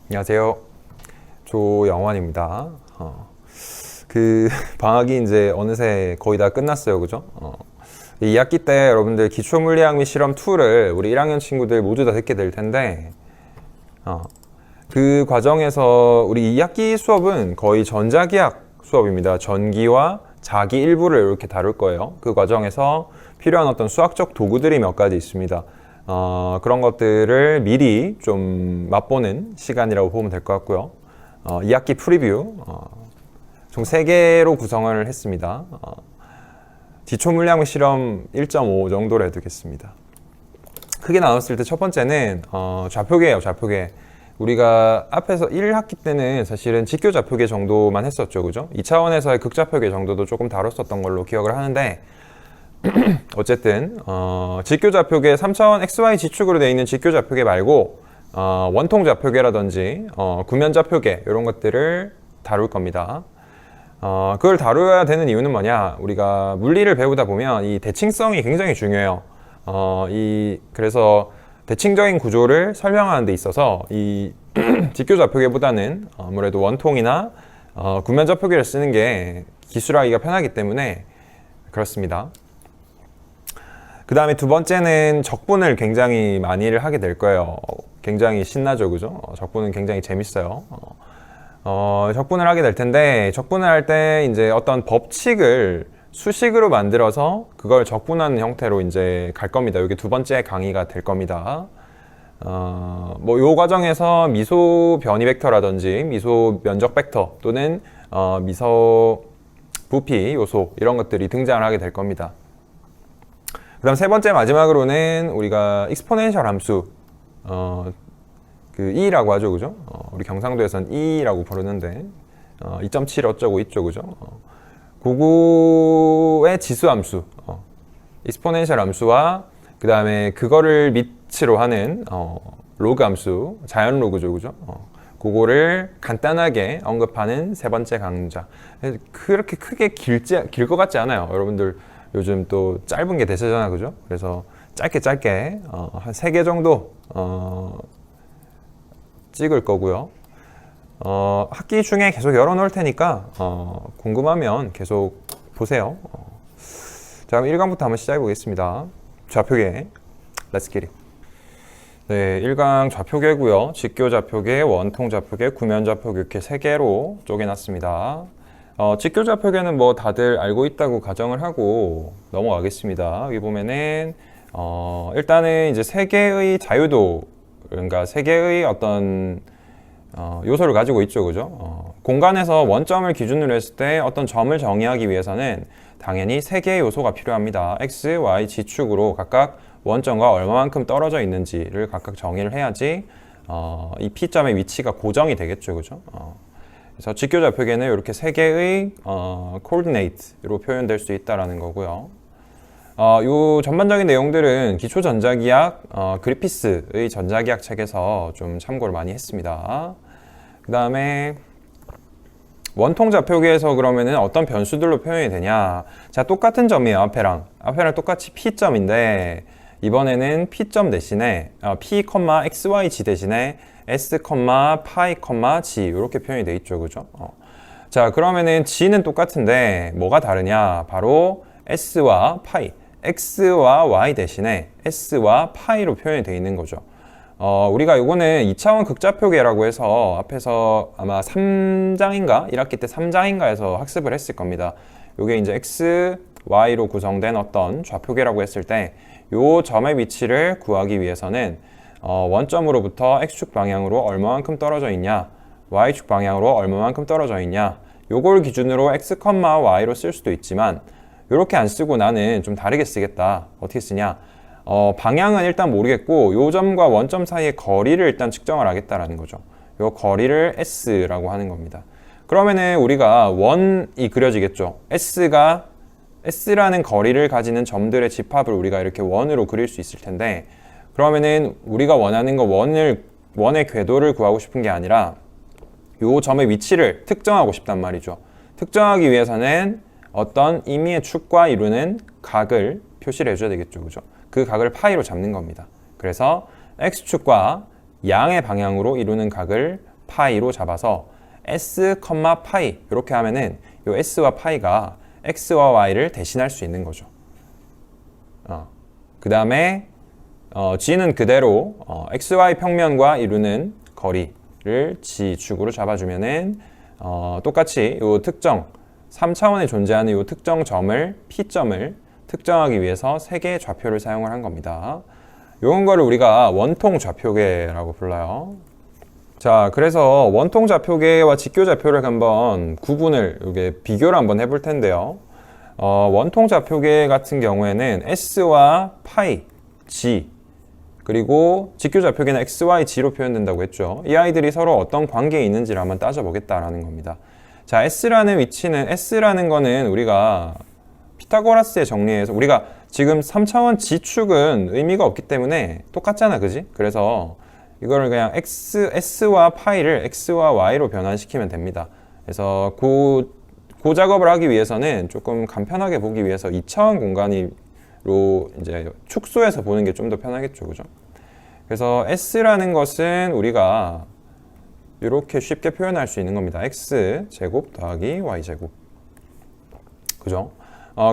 안녕하세요. 조영환입니다. 방학이 이제 어느새 거의 다 끝났어요. 그죠? 이 2학기 때 여러분들 기초물리학 및 실험 2를 우리 1학년 친구들 모두 다 듣게 될 텐데, 그 과정에서 우리 2학기 수업은 거의 전자기학 수업입니다. 전기와 자기 일부를 이렇게 다룰 거예요. 그 과정에서 필요한 어떤 수학적 도구들이 몇 가지 있습니다. 그런 것들을 미리 좀 맛보는 시간이라고 보면 될 것 같고요. 2학기 프리뷰 총 3개로 구성을 했습니다. 기초물리학 실험 1.5 정도로 해두겠습니다. 크게 나눴을 때 첫 번째는 좌표계예요. 좌표계. 우리가 앞에서 1학기 때는 사실은 직교 좌표계 정도만 했었죠. 그죠? 2차원에서의 극좌표계 정도도 조금 다뤘었던 걸로 기억을 하는데, 어쨌든 직교 좌표계 3차원 XY 지축으로 되어 있는 직교 좌표계 말고 원통 좌표계라든지 구면 좌표계 이런 것들을 다룰 겁니다. 그걸 다뤄야 되는 이유는 뭐냐? 우리가 물리를 배우다 보면 이 대칭성이 굉장히 중요해요. 그래서 대칭적인 구조를 설명하는 데 있어서 이 직교 좌표계보다는 아무래도 원통이나 구면 좌표계를 쓰는 게 기술하기가 편하기 때문에 그렇습니다. 그 다음에 두 번째는 적분을 굉장히 많이를 하게 될 거예요. 굉장히 신나죠, 그죠? 적분은 굉장히 재밌어요. 적분을 하게 될 텐데, 적분을 할 때 이제 어떤 법칙을 수식으로 만들어서 그걸 적분하는 형태로 이제 갈 겁니다. 이게 두 번째 강의가 될 겁니다. 요 과정에서 미소 변이 벡터라든지 미소 면적 벡터 또는 미소 부피 요소 이런 것들이 등장을 하게 될 겁니다. 그 다음 세 번째 마지막으로는 우리가 익스포넨셜 함수 E라고 하죠, 그죠? 우리 경상도에서는 E라고 부르는데 2.7 어쩌고 있죠, 그죠? 그거의 지수 함수 익스포넨셜 함수와 그 다음에 그거를 밑으로 하는 로그 함수, 자연 로그죠, 그죠? 그거를 간단하게 언급하는 세 번째 강좌. 그렇게 크게 길 것 같지 않아요. 여러분들 요즘 또 짧은 게 대세잖아, 그죠? 그래서 짧게 한 3개 정도 찍을 거고요. 학기 중에 계속 열어놓을 테니까 궁금하면 계속 보세요. 자, 그럼 1강부터 한번 시작해 보겠습니다. 좌표계, Let's get it. 네, 1강 좌표계고요. 직교 좌표계, 원통 좌표계, 구면 좌표계 이렇게 3개로 쪼개놨습니다. 직교 좌표계는 뭐 다들 알고 있다고 가정을 하고 넘어가겠습니다. 여기 보면은 일단은 이제 3개의 자유도, 그러니까 3개의 어떤 요소를 가지고 있죠, 그죠? 공간에서 원점을 기준으로 했을 때 어떤 점을 정의하기 위해서는 당연히 3개의 요소가 필요합니다. x, y, 지축으로 각각 원점과 얼마만큼 떨어져 있는지를 각각 정의를 해야지 이 P점의 위치가 고정이 되겠죠, 그죠? 그래서 직교 좌표계는 이렇게 3개의 coordinate로 표현될 수 있다는 거고요. 요 전반적인 내용들은 기초 전자기학 그리피스의 전자기학 책에서 좀 참고를 많이 했습니다. 그 다음에 원통 좌표계에서 그러면은 어떤 변수들로 표현이 되냐? 자, 똑같은 점이에요. 앞에랑 똑같이 P점인데 이번에는 P점 대신에 P, XYG 대신에 S, 파이, G 이렇게 표현이 돼 있죠, 그죠? 자, 그러면은 G는 똑같은데 뭐가 다르냐? 바로 S와 파이, X와 Y 대신에 S와 파이로 표현이 되어 있는 거죠. 우리가 요거는 2차원 극좌표계라고 해서 앞에서 아마 3장인가? 1학기 때 3장인가에서 학습을 했을 겁니다. 요게 이제 X, Y로 구성된 어떤 좌표계라고 했을 때 요 점의 위치를 구하기 위해서는 원점으로부터 X축 방향으로 얼마만큼 떨어져 있냐, Y축 방향으로 얼마만큼 떨어져 있냐, 요걸 기준으로 X, Y로 쓸 수도 있지만 요렇게 안 쓰고 나는 좀 다르게 쓰겠다. 어떻게 쓰냐? 방향은 일단 모르겠고 요 점과 원점 사이의 거리를 일단 측정을 하겠다라는 거죠. 요 거리를 S라고 하는 겁니다. 그러면은 우리가 원이 그려지겠죠. S라는 거리를 가지는 점들의 집합을 우리가 이렇게 원으로 그릴 수 있을 텐데, 그러면은 우리가 원하는 거 원의 궤도를 구하고 싶은 게 아니라 요 점의 위치를 특정하고 싶단 말이죠. 특정하기 위해서는 어떤 임의의 축과 이루는 각을 표시를 해줘야 되겠죠, 그죠? 그 각을 파이로 잡는 겁니다. 그래서 X축과 양의 방향으로 이루는 각을 파이로 잡아서 s, 파이 이렇게 하면은 요 s와 파이가 x와 y를 대신할 수 있는 거죠. 그 다음에 g는 그대로 xy 평면과 이루는 거리를 g 축으로 잡아주면은 똑같이 요 특정 3차원에 존재하는 요 특정 점을 p점을 특정하기 위해서 3개의 좌표를 사용을 한 겁니다. 요런 거를 우리가 원통 좌표계라고 불러요. 자, 그래서 원통 좌표계와 직교 좌표를 한번 구분을 이게 비교를 한번 해볼 텐데요. 원통 좌표계 같은 경우에는 s와 파이, g 그리고 직교 좌표계는 x, y, g로 표현된다고 했죠. 이 아이들이 서로 어떤 관계에 있는지를 한번 따져보겠다라는 겁니다. 자, s라는 위치는 s라는 거는 우리가 피타고라스의 정리에서 우리가 지금 3차원 g축은 의미가 없기 때문에 똑같잖아, 그지? 그래서 이거를 그냥 s와 파이를 x와 y로 변환시키면 됩니다. 그래서 그 작업을 하기 위해서는 조금 간편하게 보기 위해서 2차원 공간으로 이제 축소해서 보는 게 좀 더 편하겠죠, 그죠? 그래서 s라는 것은 우리가 이렇게 쉽게 표현할 수 있는 겁니다. x 제곱 더하기 y 제곱, 그죠?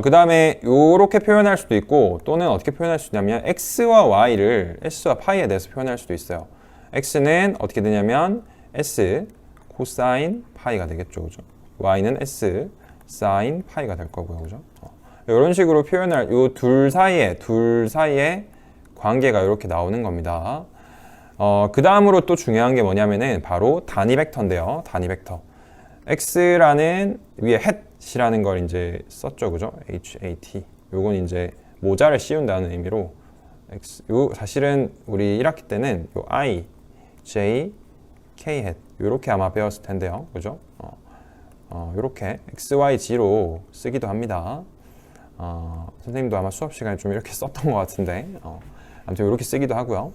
그 다음에 이렇게 표현할 수도 있고 또는 어떻게 표현할 수 있냐면 x와 y를 s와 파이에 대해서 표현할 수도 있어요. x는 어떻게 되냐면 s 코사인 파이가 되겠죠, 그죠? y는 s 사인 파이가 될 거고요, 그죠? 이런 식으로 표현할 이 둘 사이에 관계가 이렇게 나오는 겁니다. 그 다음으로 또 중요한 게 뭐냐면은 바로 단위 벡터인데요. 단위 벡터. x라는 위에 hat이라는 걸 이제 썼죠, 그죠? hat. 요건 이제 모자를 씌운다는 의미로 요 사실은 우리 1학기 때는 요 i, j, k hat 요렇게 아마 배웠을 텐데요, 그죠? 요렇게 x, y, g로 쓰기도 합니다. 선생님도 아마 수업 시간에 좀 이렇게 썼던 것 같은데 아무튼 이렇게 쓰기도 하고요.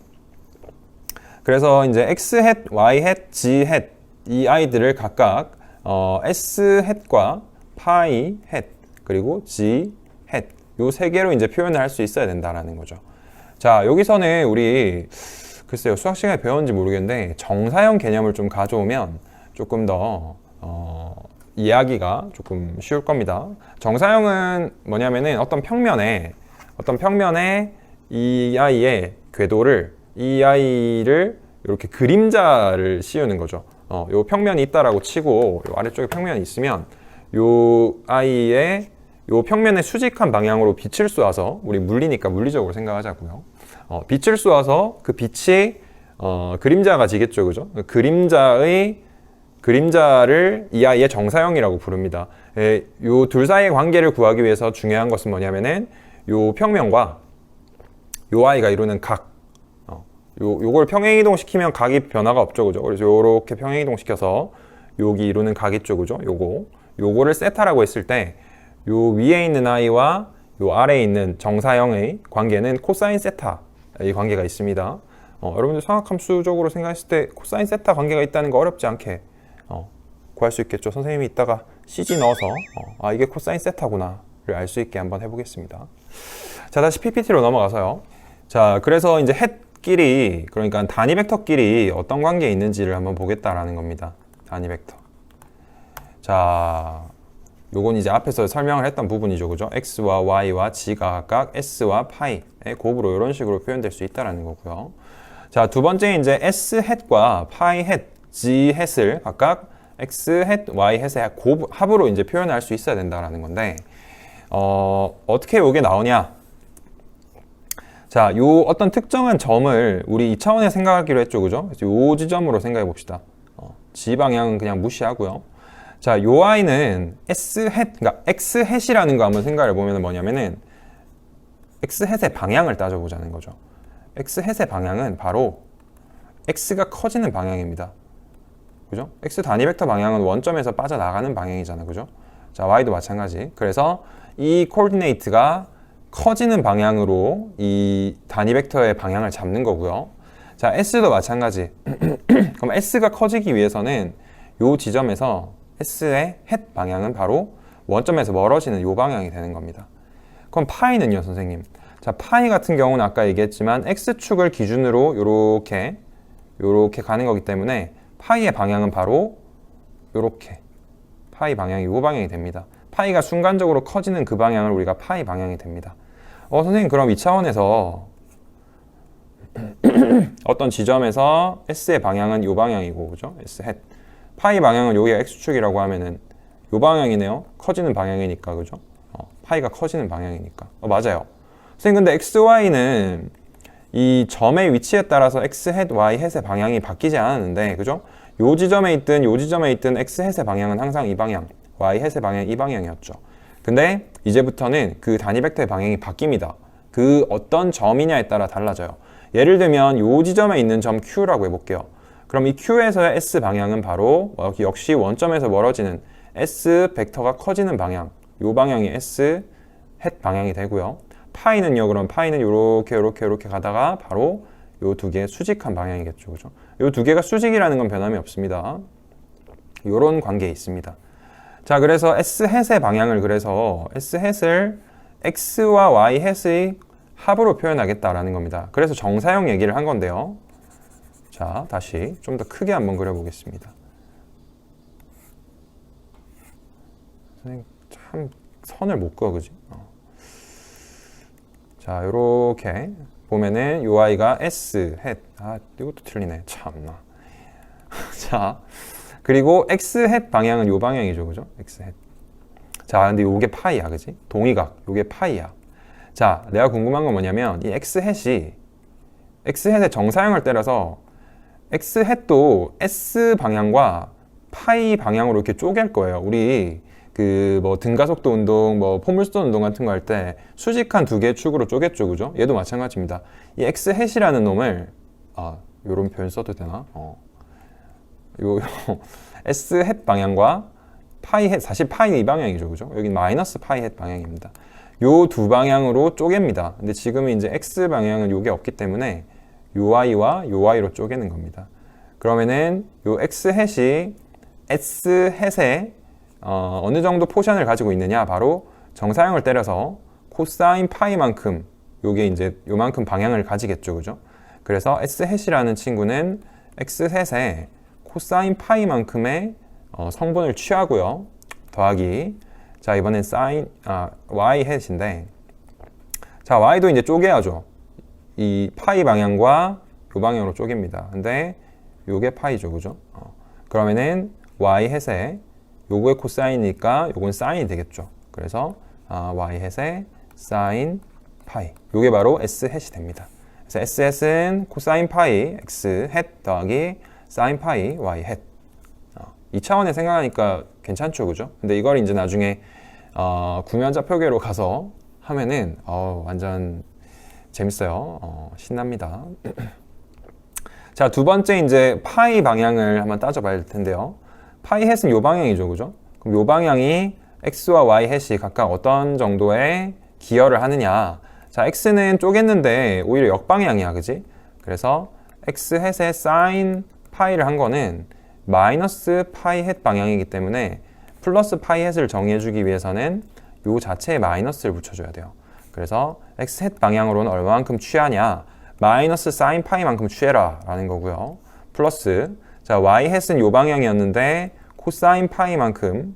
그래서 이제 x hat, y hat, g hat 이 아이들을 각각 s hat과 파이 hat 그리고 g hat 요 세 개로 이제 표현을 할 수 있어야 된다라는 거죠. 자, 여기서는 우리 글쎄요 수학 시간에 배웠는지 모르겠는데 정사형 개념을 좀 가져오면 조금 더 이해하기가 조금 쉬울 겁니다. 정사형은 뭐냐면은 어떤 평면에 이 아이의 궤도를 이 아이를 이렇게 그림자를 씌우는 거죠. 요 평면이 있다라고 치고 요 아래쪽에 평면이 있으면 요 아이의 요 평면의 수직한 방향으로 빛을 쏘아서 우리 물리니까 물리적으로 생각하자고요. 빛을 쏘아서 그 빛이 그림자가 지겠죠, 그죠? 그림자를 이 아이의 정사형이라고 부릅니다. 요 둘 사이의 관계를 구하기 위해서 중요한 것은 뭐냐면은 요 평면과 요 아이가 이루는 각. 요걸 평행이동 시키면 각이 변화가 없죠, 그죠? 그래서 요렇게 평행이동 시켜서 여기 이루는 각 있죠, 그죠? 요거를 세타라고 했을 때 요 위에 있는 아이와 요 아래에 있는 정사형의 관계는 코사인 세타 이 관계가 있습니다. 여러분들 상학함수적으로 생각했을 때 코사인 세타 관계가 있다는 거 어렵지 않게 구할 수 있겠죠. 선생님이 이따가 CG 넣어서 이게 코사인 세타구나를 알 수 있게 한번 해보겠습니다. 자, 다시 PPT로 넘어가서요. 자, 그래서 이제 햇끼리 그러니까 단위 벡터끼리 어떤 관계에 있는지를 한번 보겠다라는 겁니다. 단위 벡터. 자, 요건 이제 앞에서 설명을 했던 부분이죠, 그죠? x와 y와 g가 각각 s와 파이의 곱으로 이런 식으로 표현될 수 있다라는 거고요. 자, 두 번째 이제 s hat과 파이 hat, g hat을 각각 x hat, y hat의 합으로 이제 표현할 수 있어야 된다라는 건데 어떻게 요게 나오냐? 자, 요 어떤 특정한 점을 우리 2차원에 생각하기로 했죠, 그죠? 그래서 요 지점으로 생각해 봅시다. g 방향은 그냥 무시하고요. 자, 요 아이는 s hat, 그러니까 x hat이라는 거 한번 생각해 보면 뭐냐면은 x hat의 방향을 따져보자는 거죠. x hat의 방향은 바로 x가 커지는 방향입니다. 그죠? x 단위 벡터 방향은 원점에서 빠져나가는 방향이잖아, 그죠? 자, y도 마찬가지. 그래서 이 코디네이트가 커지는 방향으로 이 단위 벡터의 방향을 잡는 거고요. 자, s도 마찬가지. 그럼 s가 커지기 위해서는 요 지점에서 s의 hat 방향은 바로 원점에서 멀어지는 요 방향이 되는 겁니다. 그럼 파이는요, 선생님? 자, 파이 같은 경우는 아까 얘기했지만 x축을 기준으로 요렇게 가는 거기 때문에 파이의 방향은 바로 요렇게 파이 방향이 요 방향이 됩니다. 파이가 순간적으로 커지는 그 방향을 우리가 파이 방향이 됩니다. 선생님 그럼 이 차원에서 어떤 지점에서 S의 방향은 요 방향이고 그죠? S 햇 파이 방향은 여기가 X축이라고 하면은 요 방향이네요. 커지는 방향이니까 그죠? 파이가 커지는 방향이니까 맞아요. 선생님 근데 XY는 이 점의 위치에 따라서 X 햇, Y 햇의 방향이 바뀌지 않았는데 그죠? 요 지점에 있든 요 지점에 있든 X 햇의 방향은 항상 이 방향, Y 햇의 방향이 이 방향이었죠. 근데 이제부터는 그 단위 벡터의 방향이 바뀝니다. 그 어떤 점이냐에 따라 달라져요. 예를 들면 요 지점에 있는 점 Q라고 해볼게요. 그럼 이 Q에서의 S 방향은 바로 역시 원점에서 멀어지는 S 벡터가 커지는 방향, 요 방향이 S 햇 방향이 되고요. 파이는요, 그럼 파이는 요렇게 가다가 바로 요 두 개의 수직한 방향이겠죠. 그죠? 요 두 개가 수직이라는 건 변함이 없습니다. 요런 관계에 있습니다. 자, 그래서 S 햇의 방향을 그래서 S 햇을 X와 Y 햇의 합으로 표현하겠다라는 겁니다. 그래서 정사형 얘기를 한 건데요. 자, 다시 좀 더 크게 한번 그려보겠습니다. 선생님, 참 선을 못 그어, 그지? 자, 요렇게 보면은 요 아이가 S, 햇. 이것도 틀리네. 참나. 자, 그리고 X 햇 방향은 요 방향이죠. 그죠? X 햇. 자, 근데 요게 파이야. 그지? 동의각. 요게 파이야. 자, 내가 궁금한 건 뭐냐면 이 X 햇이 X 햇의 정사형을 때려서 X 햇도 S 방향과 파이 방향으로 이렇게 쪼갤 거예요. 우리 그 뭐 등가속도 운동, 뭐 포물선 운동 같은 거 할 때 수직한 두 개의 축으로 쪼갰죠, 그죠? 얘도 마찬가지입니다. 이 X 햇이라는 놈을 요런 표현 써도 되나? 요 S 햇 방향과 파이 햇, 사실 파이는 이 방향이죠, 그죠? 여기 마이너스 파이 햇 방향입니다. 요 두 방향으로 쪼갭니다. 근데 지금은 이제 X 방향은 요게 없기 때문에 요 Y와 요 Y로 쪼개는 겁니다. 그러면은 요 X 햇이 S 햇의 어느 정도 포션을 가지고 있느냐, 바로 정사형을 때려서 코사인 파이만큼 요게 이제 요만큼 방향을 가지겠죠, 그죠? 그래서 S 햇이라는 친구는 X 햇의 코사인 파이만큼의 성분을 취하고요. 더하기. 자, 이번엔 Y 햇인데, 자, Y도 이제 쪼개야죠. 이 파이 방향과 요 방향으로 쪼갭니다. 근데 요게 파이죠, 그죠? 그러면은 Y 햇의 요거의 코사인이니까 요건 사인이 되겠죠. 그래서 Y 햇의 사인 파이. 요게 바로 S 햇이 됩니다. 그래서 S 햇은 코사인 파이 X 햇 더하기 사인 파이 Y 햇. 이 차원에 생각하니까 괜찮죠, 그죠? 근데 이걸 이제 나중에 구면좌표계로 가서 하면은 완전 재밌어요. 신납니다. 자, 두 번째 이제 파이 방향을 한번 따져봐야 될 텐데요. 파이 햇은 요 방향이죠, 그죠? 그럼 요 방향이 X와 Y 햇이 각각 어떤 정도의 기여를 하느냐? 자, X는 쪼갰는데 오히려 역방향이야, 그지? 그래서 X 햇의 사인 파이를 한 거는 마이너스 파이 햇 방향이기 때문에 플러스 파이 햇을 정의해주기 위해서는 요 자체에 마이너스를 붙여줘야 돼요. 그래서 X 햇 방향으로는 얼마만큼 취하냐? 마이너스 사인 파이만큼 취해라 라는 거고요. 플러스 자, Y 햇은 요 방향이었는데 코사인 파이만큼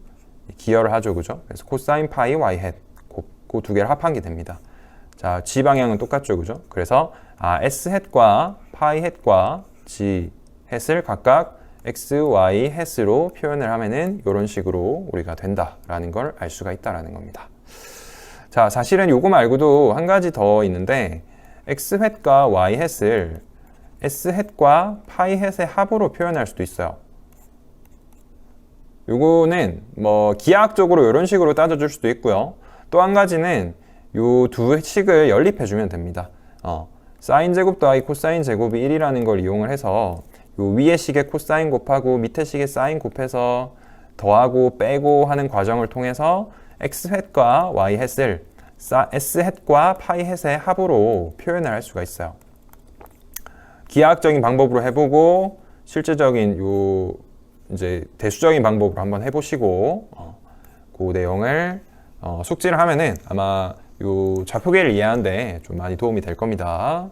기여를 하죠, 그죠? 그래서 코사인 파이 Y 햇 그 두 개를 합한 게 됩니다. 자, G 방향은 똑같죠, 그죠? 그래서 S 햇과 파이 햇과 G 햇을 각각 X, Y 햇으로 표현을 하면은 이런 식으로 우리가 된다라는 걸 알 수가 있다라는 겁니다. 자, 사실은 요거 말고도 한 가지 더 있는데 X 햇과 Y 햇을 S 햇과 파이 햇의 합으로 표현할 수도 있어요. 요거는 뭐 기하학적으로 이런 식으로 따져줄 수도 있고요. 또 한 가지는 요 두 식을 연립해 주면 됩니다. 사인 제곱 더하기 코사인 제곱이 1이라는 걸 이용을 해서 요 위의 식에 코사인 곱하고 밑에 식에 사인 곱해서 더하고 빼고 하는 과정을 통해서 X 햇과 Y 햇을 S 햇과 파이 햇의 합으로 표현을 할 수가 있어요. 기하학적인 방법으로 해보고 실제적인 요 이제 대수적인 방법으로 한번 해보시고 그 내용을 숙지를 하면은 아마 요 좌표계를 이해하는데 좀 많이 도움이 될 겁니다.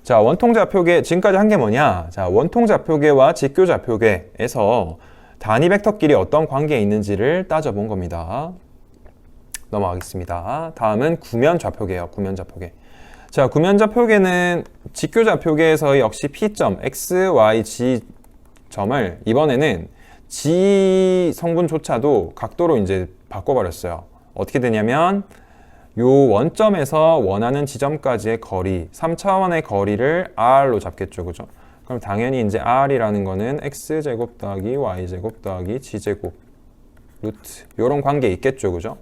자, 원통좌표계 지금까지 한 게 뭐냐? 자, 원통좌표계와 직교좌표계에서 단위 벡터끼리 어떤 관계에 있는지를 따져본 겁니다. 넘어가겠습니다. 다음은 구면좌표계예요. 구면좌표계. 자, 구면좌표계는 직교좌표계에서 역시 P점, X, Y, G 점을 이번에는 G 성분조차도 각도로 이제 바꿔버렸어요. 어떻게 되냐면 요 원점에서 원하는 지점까지의 거리, 3차원의 거리를 R로 잡겠죠. 그죠? 그럼 당연히 이제 R이라는 거는 X제곱 더하기 Y제곱 더하기 G제곱 루트 요런 관계 있겠죠. 그죠?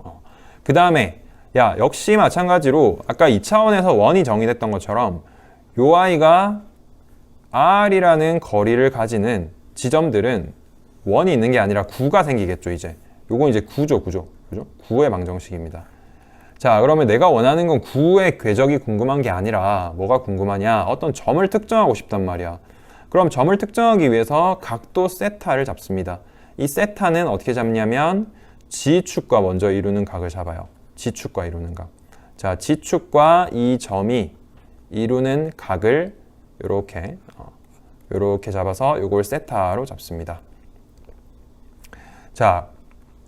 그 다음에 야, 역시 마찬가지로 아까 2차원에서 원이 정의됐던 것처럼 요 I가 R이라는 거리를 가지는 지점들은 원이 있는 게 아니라 구가 생기겠죠. 이제 요건 이제 구죠. 그죠? 구의 방정식입니다. 자, 그러면 내가 원하는 건 구의 궤적이 궁금한 게 아니라 뭐가 궁금하냐? 어떤 점을 특정하고 싶단 말이야. 그럼 점을 특정하기 위해서 각도 세타를 잡습니다. 이 세타는 어떻게 잡냐면 G축과 먼저 이루는 각을 잡아요. G축과 이루는 각. 자, G축과 이 점이 이루는 각을 요렇게 잡아서 요걸 세타로 잡습니다. 자,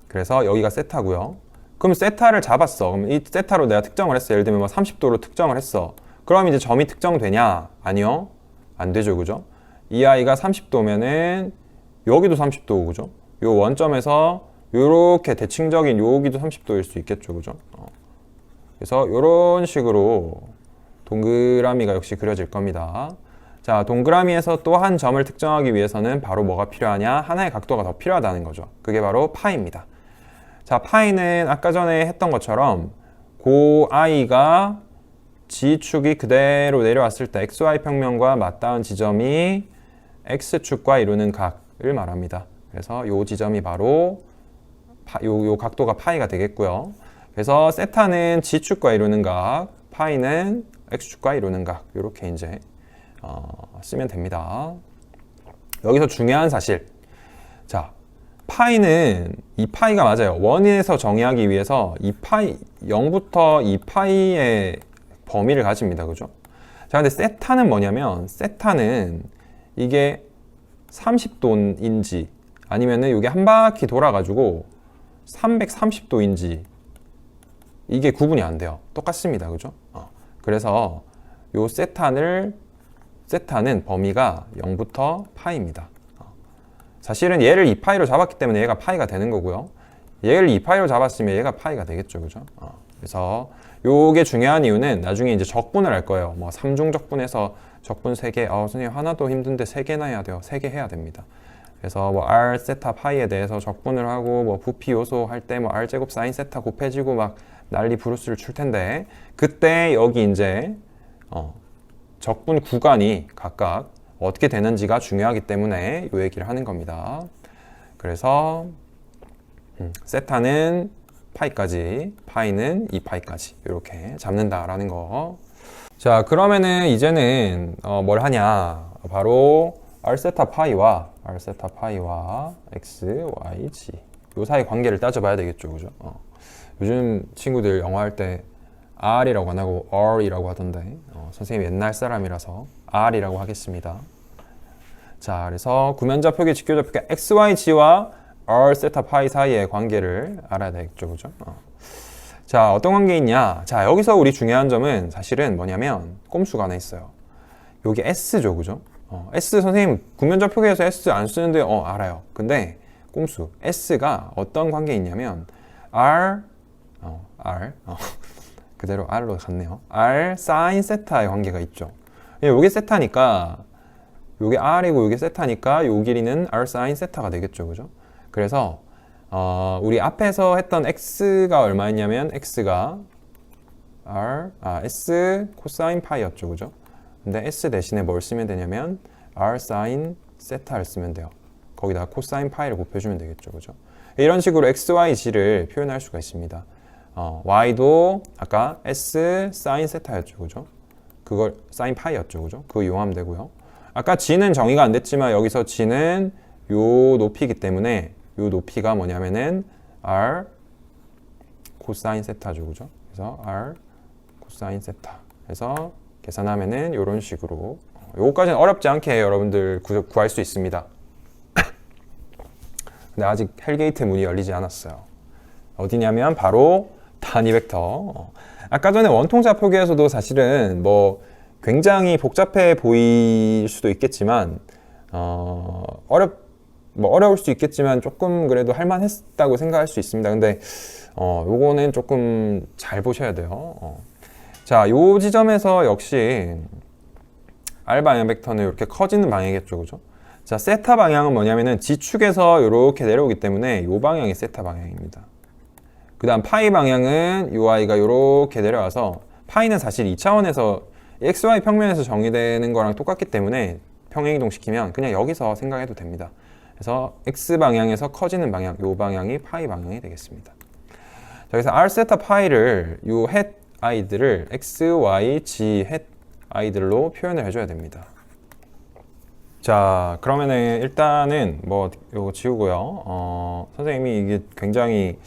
그래서 여기가 세타고요. 그럼 세타를 잡았어. 그럼 이 세타로 내가 특정을 했어. 예를 들면 뭐 30도로 특정을 했어. 그럼 이제 점이 특정되냐? 아니요. 안 되죠. 그죠? 이 아이가 30도면은 여기도 30도고, 그죠? 요 원점에서 요렇게 대칭적인 여기도 30도일 수 있겠죠. 그죠? 그래서 요런 식으로 동그라미가 역시 그려질 겁니다. 자, 동그라미에서 또 한 점을 특정하기 위해서는 바로 뭐가 필요하냐? 하나의 각도가 더 필요하다는 거죠. 그게 바로 파이입니다. 자, 파이는 아까 전에 했던 것처럼 고 i가 G축이 그대로 내려왔을 때 XY 평면과 맞닿은 지점이 X축과 이루는 각을 말합니다. 그래서 요 지점이 바로 요 각도가 파이가 되겠고요. 그래서 세타는 G축과 이루는 각, 파이는 X축과 이루는 각, 이렇게 이제 쓰면 됩니다. 여기서 중요한 사실. 자, 파이는 이 파이가 맞아요. 원에서 정의하기 위해서 이 파이 0부터 이 파이의 범위를 가집니다. 그죠? 자, 근데 세타는 뭐냐면 세타는 이게 30도인지 아니면은 이게 한 바퀴 돌아가지고 330도인지 이게 구분이 안 돼요. 똑같습니다. 그죠? 그래서 요 세타는 범위가 0부터 파이입니다. 사실은 얘를 2파이로 잡았기 때문에 얘가 파이가 되는 거고요. 얘를 2파이로 잡았으면 얘가 파이가 되겠죠. 그죠? 그래서 요게 중요한 이유는 나중에 이제 적분을 할 거예요. 뭐 3중 적분해서 적분 3개, 선생님 하나도 힘든데 3개나 해야 돼요. 3개 해야 됩니다. 그래서 뭐 R 세타 파이에 대해서 적분을 하고 뭐 부피 요소 할 때 뭐 R 제곱 사인 세타 곱해지고 막 난리 부르스를 출 텐데 그때 여기 이제 적분 구간이 각각 어떻게 되는지가 중요하기 때문에 이 얘기를 하는 겁니다. 그래서 세타는 파이까지, 파이는 2파이까지 이렇게 잡는다라는 거. 자, 그러면은 이제는 뭘 하냐? 바로 R세타 파이와 X, Y, G 요 사이 관계를 따져봐야 되겠죠, 그죠? 요즘 친구들 영어 할 때 R이라고 안 하고 R이라고 하던데 선생님 옛날 사람이라서 R이라고 하겠습니다. 자, 그래서 구면좌표계, 직교좌표계 XYG와 R 세타 파이 사이의 관계를 알아야 되겠죠, 그죠? 자, 어떤 관계 있냐? 자, 여기서 우리 중요한 점은 사실은 뭐냐면 꼼수가 하나 있어요. 여기 S죠, 그죠? S 선생님 구면좌표계에서 S 안 쓰는데 알아요. 근데 꼼수 S가 어떤 관계 있냐면 R 그대로 R로 갔네요. R 사인 세타의 관계가 있죠. 요게 세타니까 요게 R이고 요게 세타니까 요 길이는 R 사인 세타가 되겠죠. 그죠? 그래서 우리 앞에서 했던 X가 얼마였냐면 X가 S 코사인 파이였죠. 그죠? 근데 S 대신에 뭘 쓰면 되냐면 R 사인 세타를 쓰면 돼요. 거기다가 코사인 파이를 곱해주면 되겠죠. 그죠? 이런 식으로 X, Y, G를 표현할 수가 있습니다. Y도 아까 S 사인 세타였죠. 그죠? 그걸 사인 파이였죠. 그죠? 그거 이용하면 되고요. 아까 G는 정의가 안 됐지만 여기서 G는 요 높이이기 때문에 요 높이가 뭐냐면은 R 코사인 세타죠. 그죠? 그래서 R 코사인 세타. 그래서 계산하면은 이런 식으로 요거까지는 어렵지 않게 여러분들 구할 수 있습니다. 근데 아직 헬게이트 문이 열리지 않았어요. 어디냐면 바로 단위 벡터. 아까 전에 원통좌표계에서도 사실은 뭐 굉장히 복잡해 보일 수도 있겠지만 어려울 수 있겠지만 조금 그래도 할만했다고 생각할 수 있습니다. 근데 요거는 조금 잘 보셔야 돼요. 자, 요 지점에서 역시 R 방향 벡터는 이렇게 커지는 방향이겠죠, 그죠? 자, 세타 방향은 뭐냐면은 G축에서 이렇게 내려오기 때문에 요 방향이 세타 방향입니다. 그 다음 파이 방향은 요 I가 이렇게 내려와서 파이는 사실 2차원에서 XY 평면에서 정의되는 거랑 똑같기 때문에 평행이동 시키면 그냥 여기서 생각해도 됩니다. 그래서 X 방향에서 커지는 방향, 요 방향이 파이 방향이 되겠습니다. 자, 그래서 R 세타 파이를 요 헷 I들을 X, Y, G 헷 I들로 표현을 해줘야 됩니다. 자, 그러면은 일단은 뭐 요거 지우고요. 선생님이 이게 굉장히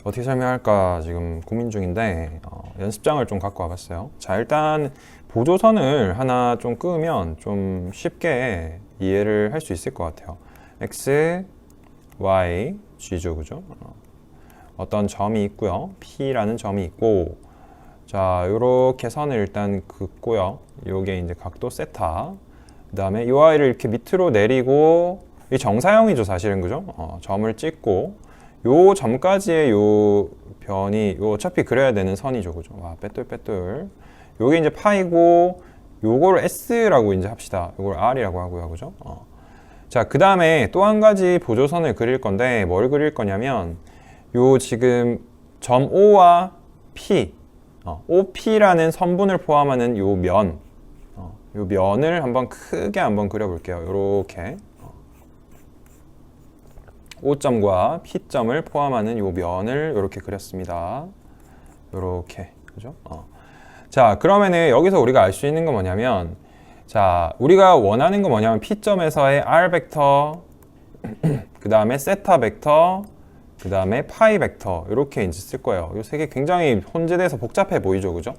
어떻게 설명할까 지금 고민 중인데 연습장을 좀 갖고 와봤어요. 자, 일단 보조선을 하나 좀 끄면 좀 쉽게 이해를 할 수 있을 것 같아요. X, Y, G죠, 그죠? 어떤 점이 있고요. P라는 점이 있고, 자, 요렇게 선을 일단 긋고요. 요게 이제 각도 세타. 그 다음에 이 I를 이렇게 밑으로 내리고, 이 정사형이죠, 사실은, 그죠? 점을 찍고, 요 점까지의 요 변이, 요 어차피 그려야 되는 선이죠, 그죠? 와, 빼뚤빼뚤. 요게 이제 파이고, 요거를 S라고 이제 합시다. 요걸 R이라고 하고요, 그죠? 자, 그 다음에 또 한 가지 보조선을 그릴 건데, 뭘 그릴 거냐면, 요 지금 점 O와 P, OP라는 선분을 포함하는 요 면, 요 면을 한번 크게 한번 그려볼게요. 요렇게. O점과 P점을 포함하는 요 면을 이렇게 그렸습니다. 요렇게. 그죠? 자, 그러면은 여기서 우리가 알 수 있는 건 뭐냐면, 자, 우리가 원하는 건 뭐냐면 P점에서의 R 벡터, 그 다음에 세타 벡터, 그 다음에 파이 벡터, 이렇게 이제 쓸 거예요. 요 세 개 굉장히 혼재돼서 복잡해 보이죠, 그죠?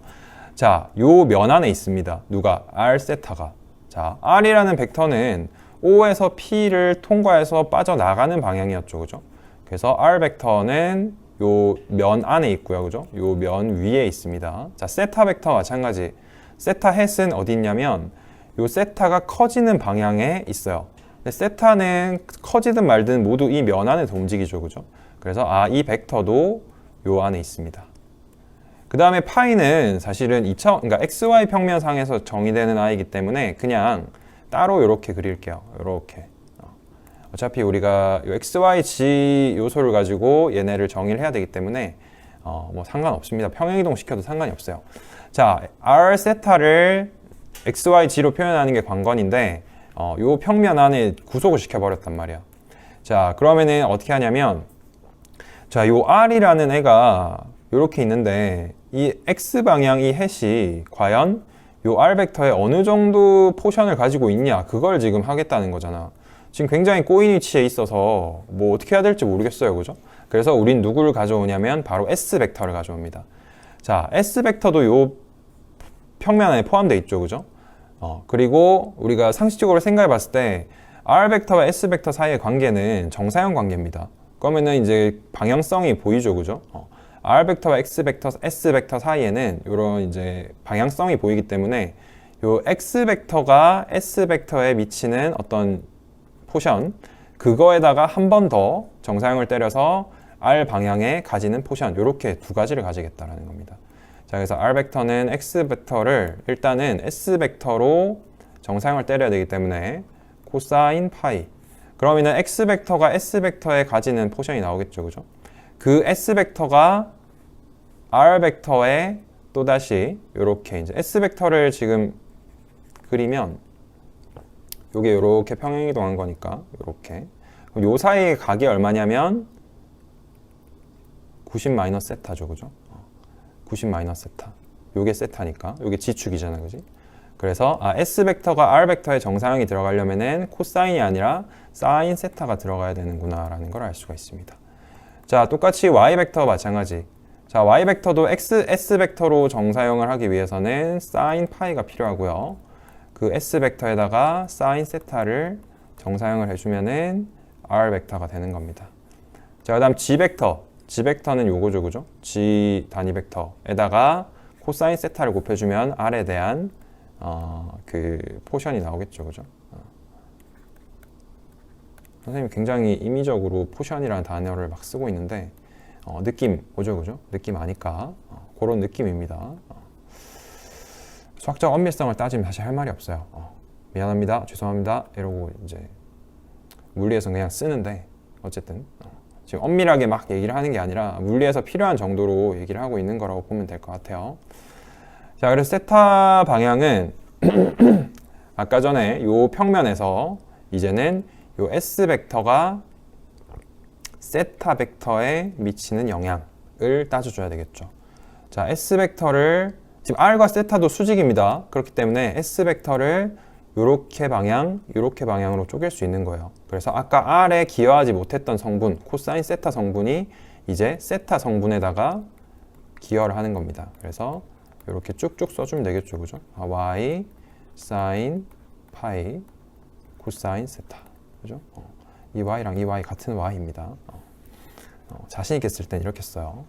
자, 요 면 안에 있습니다. 누가? R 세타가. 자, R이라는 벡터는 O에서 P를 통과해서 빠져나가는 방향이었죠, 그죠? 그래서 R 벡터는 요 면 안에 있고요, 그죠? 요 면 위에 있습니다. 자, 세타 벡터 마찬가지. 세타 헷은 어디 있냐면 요 세타가 커지는 방향에 있어요. 근데 세타는 커지든 말든 모두 이 면 안에서 움직이죠, 그죠? 그래서 이 벡터도 요 안에 있습니다. 그 다음에 파이는 사실은 그러니까 XY 평면상에서 정의되는 I이기 때문에 그냥 따로 이렇게 그릴게요. 이렇게. 어차피 우리가 요 XY, G 요소를 가지고 얘네를 정의를 해야 되기 때문에 뭐 상관없습니다. 평행이동 시켜도 상관이 없어요. 자, R 세타를 XY, G로 표현하는 게 관건인데 요 평면 안에 구속을 시켜버렸단 말이야. 자, 그러면은 어떻게 하냐면 자, 요 R이라는 애가 이렇게 있는데 이 X방향 이 헷이 과연 요 R 벡터에 어느 정도 포션을 가지고 있냐 그걸 지금 하겠다는 거잖아. 지금 굉장히 꼬인 위치에 있어서 뭐 어떻게 해야 될지 모르겠어요, 그죠? 그래서 우린 누구를 가져오냐면 바로 S 벡터를 가져옵니다. 자, S 벡터도 요 평면 안에 포함되어 있죠, 그죠? 그리고 우리가 상식적으로 생각해 봤을 때 R 벡터와 S 벡터 사이의 관계는 정사형 관계입니다. 그러면은 이제 방향성이 보이죠, 그죠? R 벡터와 X 벡터, S 벡터 사이에는 이런 이제 방향성이 보이기 때문에 요 X 벡터가 S 벡터에 미치는 어떤 포션, 그거에다가 한 번 더 정사형을 때려서 R 방향에 가지는 포션, 이렇게 두 가지를 가지겠다라는 겁니다. 자, 그래서 R 벡터는 X 벡터를 일단은 S 벡터로 정사형을 때려야 되기 때문에 코사인 파이. 그러면은 X 벡터가 S 벡터에 가지는 포션이 나오겠죠, 그죠? 그 S 벡터가 R 벡터에 또다시 이렇게 이제 S 벡터를 지금 그리면 요게 이렇게 평행이동한 거니까 이렇게 요 사이의 각이 얼마냐면 90 마이너스 세타죠, 그죠? 90 마이너스 세타. 요게 세타니까 요게 G축이잖아, 그지? 그래서 S 벡터가 R 벡터에 정사형이 들어가려면은 코사인이 아니라 사인 세타가 들어가야 되는구나 라는 걸 알 수가 있습니다. 자, 똑같이 Y 벡터와 마찬가지. 자, y 벡터도 s 벡터로 정사용을 하기 위해서는 sin 파이가 필요하고요. 그 s 벡터에다가 sin 세타를 정사용을 해주면은 r 벡터가 되는 겁니다. 자, 그다음 g 벡터는 요거죠, 그죠? g 단위 벡터에다가 코사인 세타를 곱해주면 r에 대한 그 포션이 나오겠죠, 그죠? 선생님 굉장히 임의적으로 포션이라는 단어를 막 쓰고 있는데 느낌 오죠, 그죠? 느낌 아니까 그런 느낌입니다. 수학적 엄밀성을 따지면 사실 할 말이 없어요. 미안합니다, 죄송합니다 이러고 이제 물리에서 그냥 쓰는데 어쨌든 지금 엄밀하게 막 얘기를 하는 게 아니라 물리에서 필요한 정도로 얘기를 하고 있는 거라고 보면 될 것 같아요. 자, 그래서 세타 방향은 아까 전에 요 평면에서 이제는 요 S 벡터가 세타 벡터에 미치는 영향을 따져줘야 되겠죠. 자, S 벡터를 지금 R과 세타도 수직입니다. 그렇기 때문에 S 벡터를 요렇게 방향으로 쪼갤 수 있는 거예요. 그래서 아까 R에 기여하지 못했던 성분, 코사인 세타 성분이 이제 세타 성분에다가 기여를 하는 겁니다. 그래서 이렇게 쭉쭉 써주면 되겠죠, 그죠? Y 사인 파이 코사인 세타, 그죠? 이 Y랑 이 Y 같은 Y입니다. 자신 있게 쓸 땐 이렇게 써요.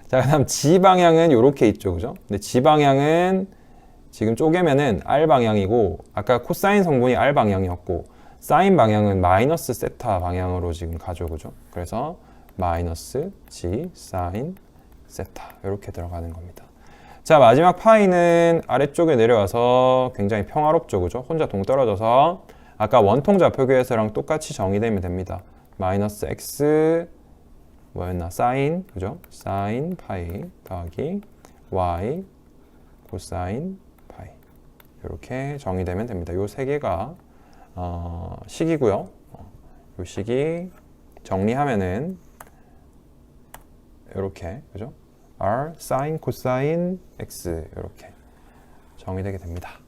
자, 그다음 G 방향은 이렇게 있죠, 그죠? 근데 G 방향은 지금 쪼개면은 R 방향이고 아까 코사인 성분이 R 방향이었고 사인 방향은 마이너스 세타 방향으로 지금 가죠, 그죠? 그래서 마이너스 G 사인 세타 이렇게 들어가는 겁니다. 자, 마지막 파이는 아래쪽에 내려와서 굉장히 평화롭죠, 그죠? 혼자 동떨어져서 아까 원통 좌표계에서랑 똑같이 정의되면 됩니다. 마이너스 x 뭐였나? 사인, 그죠? 사인 파이 더하기 y 코사인 파이 이렇게 정의되면 됩니다. 요 세 개가 식이고요. 요 식이 정리하면은 이렇게, 그죠? r 사인 코사인 x 이렇게 정의되게 됩니다.